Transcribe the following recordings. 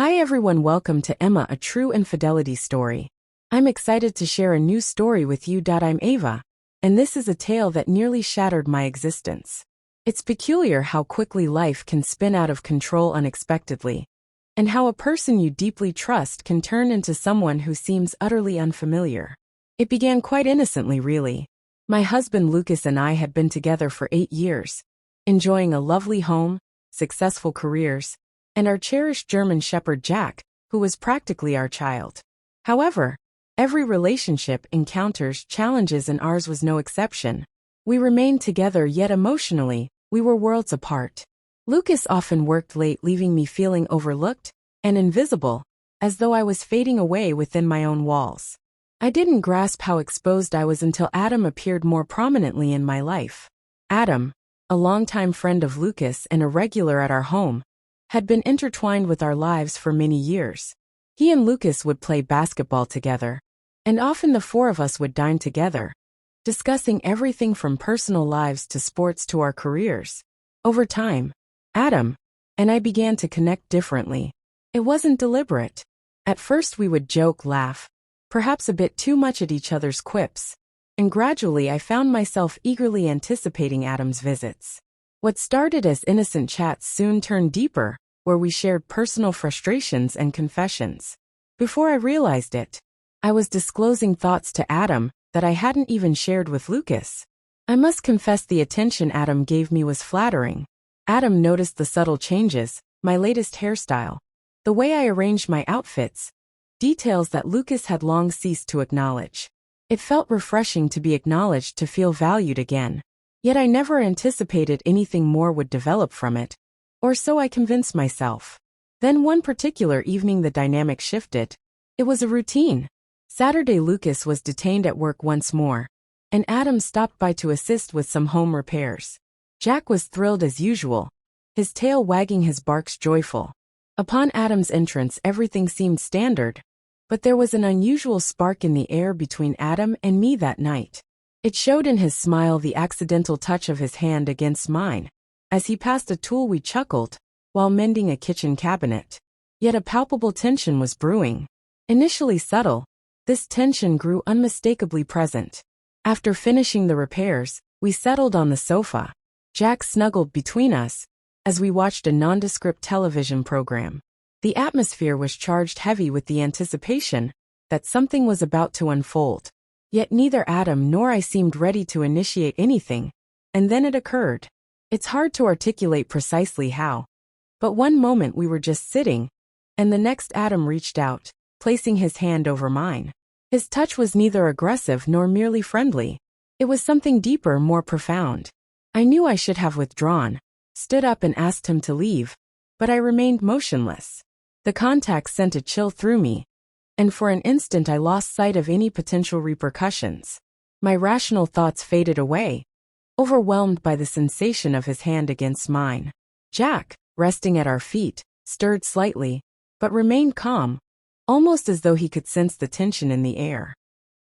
Hi everyone, welcome to Emma, a true infidelity story. I'm excited to share a new story with you. I'm Ava, and this is a tale that nearly shattered my existence. It's peculiar how quickly life can spin out of control unexpectedly, and how a person you deeply trust can turn into someone who seems utterly unfamiliar. It began quite innocently, really. My husband Lucas and I had been together for 8 years, enjoying a lovely home, successful careers, and our cherished German Shepherd Jack, who was practically our child. However, every relationship encounters challenges, and ours was no exception. We remained together, yet emotionally, we were worlds apart. Lucas often worked late, leaving me feeling overlooked and invisible, as though I was fading away within my own walls. I didn't grasp how exposed I was until Adam appeared more prominently in my life. Adam, a longtime friend of Lucas and a regular at our home, had been intertwined with our lives for many years. He and Lucas would play basketball together, and often the four of us would dine together, discussing everything from personal lives to sports to our careers. Over time, Adam and I began to connect differently. It wasn't deliberate. At first we would joke, laugh, perhaps a bit too much at each other's quips, and gradually I found myself eagerly anticipating Adam's visits. What started as innocent chats soon turned deeper, where we shared personal frustrations and confessions. Before I realized it, I was disclosing thoughts to Adam that I hadn't even shared with Lucas. I must confess the attention Adam gave me was flattering. Adam noticed the subtle changes, my latest hairstyle, the way I arranged my outfits, details that Lucas had long ceased to acknowledge. It felt refreshing to be acknowledged, to feel valued again. Yet I never anticipated anything more would develop from it, or so I convinced myself. Then one particular evening the dynamic shifted. It was a routine. Saturday Lucas was detained at work once more, and Adam stopped by to assist with some home repairs. Jack was thrilled as usual, his tail wagging, his barks joyful. Upon Adam's entrance everything seemed standard, but there was an unusual spark in the air between Adam and me that night. It showed in his smile, the accidental touch of his hand against mine. As he passed a tool we chuckled, while mending a kitchen cabinet. Yet a palpable tension was brewing. Initially subtle, this tension grew unmistakably present. After finishing the repairs, we settled on the sofa. Jack snuggled between us, as we watched a nondescript television program. The atmosphere was charged, heavy with the anticipation that something was about to unfold. Yet neither Adam nor I seemed ready to initiate anything, and then it occurred. It's hard to articulate precisely how, but one moment we were just sitting, and the next Adam reached out, placing his hand over mine. His touch was neither aggressive nor merely friendly. It was something deeper, more profound. I knew I should have withdrawn, stood up and asked him to leave, but I remained motionless. The contact sent a chill through me, and for an instant I lost sight of any potential repercussions. My rational thoughts faded away, overwhelmed by the sensation of his hand against mine. Jack, resting at our feet, stirred slightly, but remained calm, almost as though he could sense the tension in the air.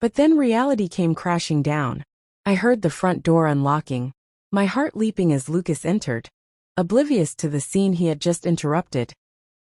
But then reality came crashing down. I heard the front door unlocking, my heart leaping as Lucas entered. Oblivious to the scene he had just interrupted,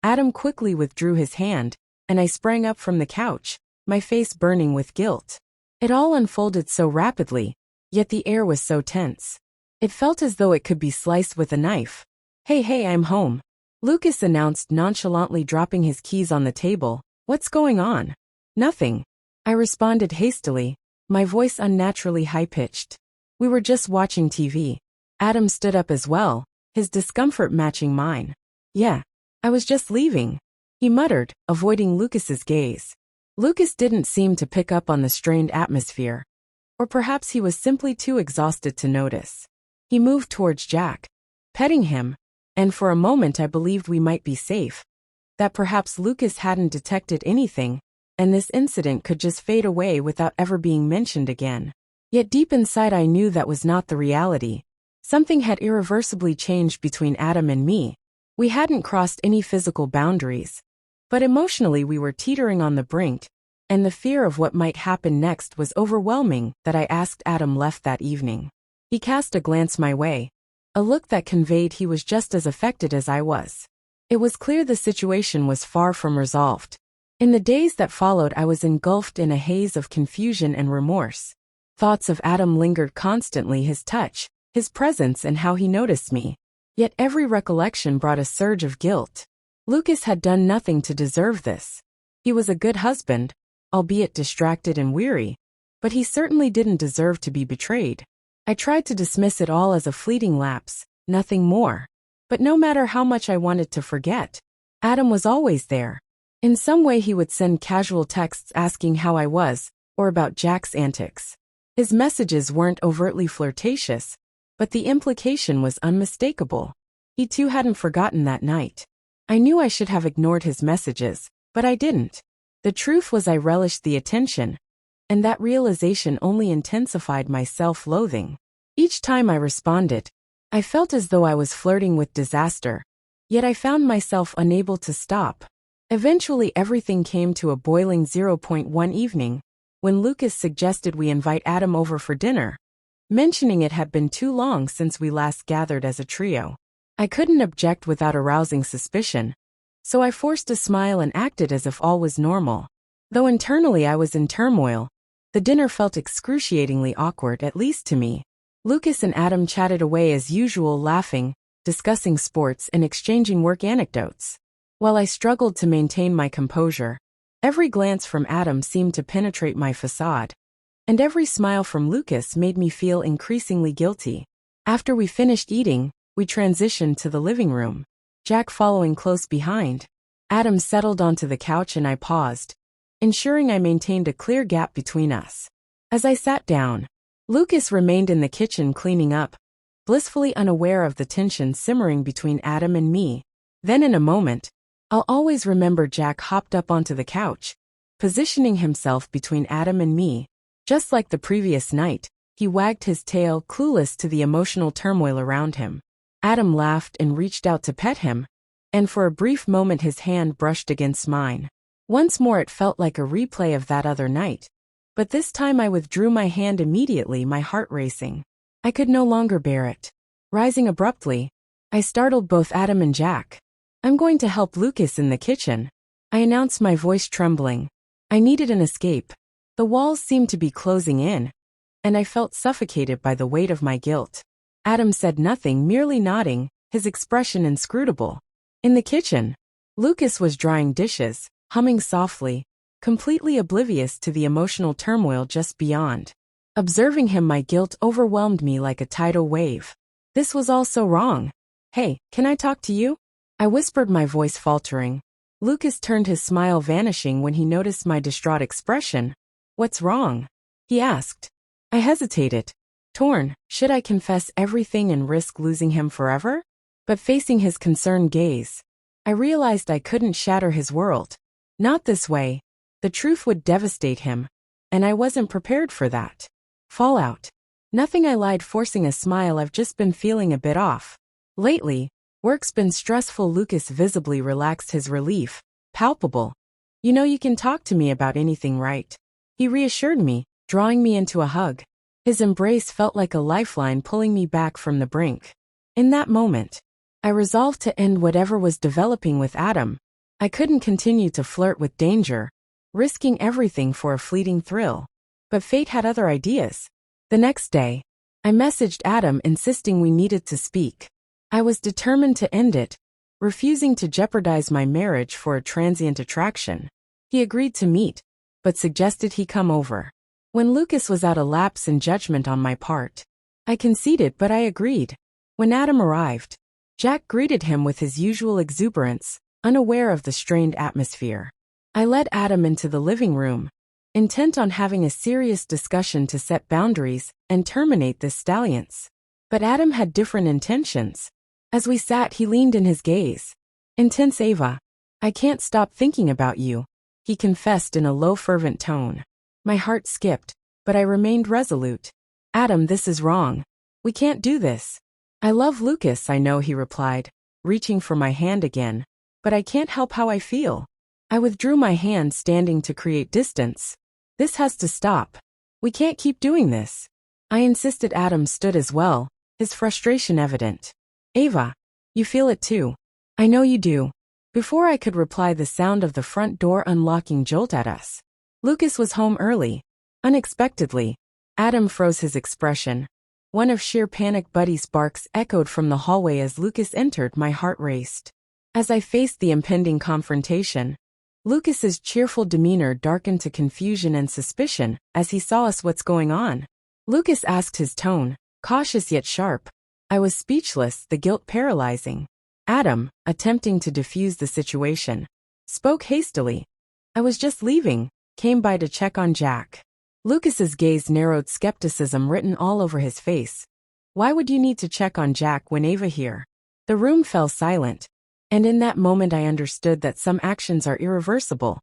Adam quickly withdrew his hand, and I sprang up from the couch, my face burning with guilt. It all unfolded so rapidly, yet the air was so tense. It felt as though it could be sliced with a knife. Hey, I'm home," Lucas announced nonchalantly, dropping his keys on the table. "What's going on?" "Nothing," I responded hastily, my voice unnaturally high-pitched. "We were just watching TV." Adam stood up as well, his discomfort matching mine. "Yeah, I was just leaving," he muttered, avoiding Lucas's gaze. Lucas didn't seem to pick up on the strained atmosphere, or perhaps he was simply too exhausted to notice. He moved towards Jack, petting him, and for a moment I believed we might be safe, that perhaps Lucas hadn't detected anything, and this incident could just fade away without ever being mentioned again. Yet deep inside I knew that was not the reality. Something had irreversibly changed between Adam and me. We hadn't crossed any physical boundaries, but emotionally we were teetering on the brink, and the fear of what might happen next was overwhelming. That I asked Adam left that evening. He cast a glance my way, a look that conveyed he was just as affected as I was. It was clear the situation was far from resolved. In the days that followed, I was engulfed in a haze of confusion and remorse. Thoughts of Adam lingered constantly, his touch, his presence, and how he noticed me. Yet every recollection brought a surge of guilt. Lucas had done nothing to deserve this. He was a good husband, albeit distracted and weary, but he certainly didn't deserve to be betrayed. I tried to dismiss it all as a fleeting lapse, nothing more. But no matter how much I wanted to forget, Adam was always there. In some way he would send casual texts asking how I was, or about Jack's antics. His messages weren't overtly flirtatious, but the implication was unmistakable. He too hadn't forgotten that night. I knew I should have ignored his messages, but I didn't. The truth was I relished the attention, and that realization only intensified my self-loathing. Each time I responded, I felt as though I was flirting with disaster, yet I found myself unable to stop. Eventually everything came to a boiling 0.1 evening, when Lucas suggested we invite Adam over for dinner. Mentioning it had been too long since we last gathered as a trio. I couldn't object without arousing suspicion, so I forced a smile and acted as if all was normal. Though internally I was in turmoil, the dinner felt excruciatingly awkward, at least to me. Lucas and Adam chatted away as usual, laughing, discussing sports, and exchanging work anecdotes. While I struggled to maintain my composure, every glance from Adam seemed to penetrate my facade, and every smile from Lucas made me feel increasingly guilty. After we finished eating, we transitioned to the living room, Jack following close behind. Adam settled onto the couch and I paused, ensuring I maintained a clear gap between us. As I sat down, Lucas remained in the kitchen cleaning up, blissfully unaware of the tension simmering between Adam and me. Then in a moment, I'll always remember, Jack hopped up onto the couch, positioning himself between Adam and me. Just like the previous night, he wagged his tail, clueless to the emotional turmoil around him. Adam laughed and reached out to pet him, and for a brief moment his hand brushed against mine. Once more it felt like a replay of that other night, but this time I withdrew my hand immediately, my heart racing. I could no longer bear it. Rising abruptly, I startled both Adam and Jack. "I'm going to help Lucas in the kitchen," I announced, my voice trembling. I needed an escape. The walls seemed to be closing in, and I felt suffocated by the weight of my guilt. Adam said nothing, merely nodding, his expression inscrutable. In the kitchen, Lucas was drying dishes, humming softly, completely oblivious to the emotional turmoil just beyond. Observing him, my guilt overwhelmed me like a tidal wave. This was all so wrong. "Hey, can I talk to you?" I whispered, my voice faltering. Lucas turned, his smile vanishing when he noticed my distraught expression. "What's wrong?" he asked. I hesitated, torn. Should I confess everything and risk losing him forever? But facing his concerned gaze, I realized I couldn't shatter his world. Not this way. The truth would devastate him, and I wasn't prepared for that. Fallout. "Nothing," I lied, forcing a smile. "I've just been feeling a bit off lately. Work's been stressful." Lucas visibly relaxed, his relief palpable. "You know you can talk to me about anything, right?" he reassured me, drawing me into a hug. His embrace felt like a lifeline, pulling me back from the brink. In that moment, I resolved to end whatever was developing with Adam. I couldn't continue to flirt with danger, risking everything for a fleeting thrill. But fate had other ideas. The next day, I messaged Adam insisting we needed to speak. I was determined to end it, refusing to jeopardize my marriage for a transient attraction. He agreed to meet, but suggested he come over. When Lucas was at a lapse in judgment on my part, I conceded, but I agreed. When Adam arrived, Jack greeted him with his usual exuberance, unaware of the strained atmosphere. I led Adam into the living room, intent on having a serious discussion to set boundaries and terminate this dalliance. But Adam had different intentions. As we sat, he leaned in, his gaze intense. "Ava, I can't stop thinking about you," he confessed in a low, fervent tone. My heart skipped, but I remained resolute. "Adam, this is wrong. We can't do this." "I love Lucas, I know," he replied, reaching for my hand again. "But I can't help how I feel." I withdrew my hand, standing to create distance. "This has to stop. We can't keep doing this," I insisted. Adam stood as well, his frustration evident. "Ava, you feel it too. I know you do. Before I could reply, the sound of the front door unlocking jolted at us. Lucas was home early. Unexpectedly, Adam froze his expression. One of sheer panic. Buddy's barks echoed from the hallway as Lucas entered. My heart raced. As I faced the impending confrontation, Lucas's cheerful demeanor darkened to confusion and suspicion as he saw us. What's going on? Lucas asked, his tone cautious yet sharp. I was speechless, the guilt paralyzing. Adam, attempting to defuse the situation, spoke hastily. I was just leaving, came by to check on Jack. Lucas's gaze narrowed, skepticism written all over his face. Why would you need to check on Jack when Ava here? The room fell silent, and in that moment I understood that some actions are irreversible,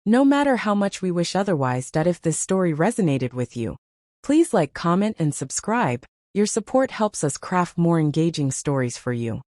no matter how much we wish otherwise. If this story resonated with you, please like, comment, and subscribe. Your support helps us craft more engaging stories for you.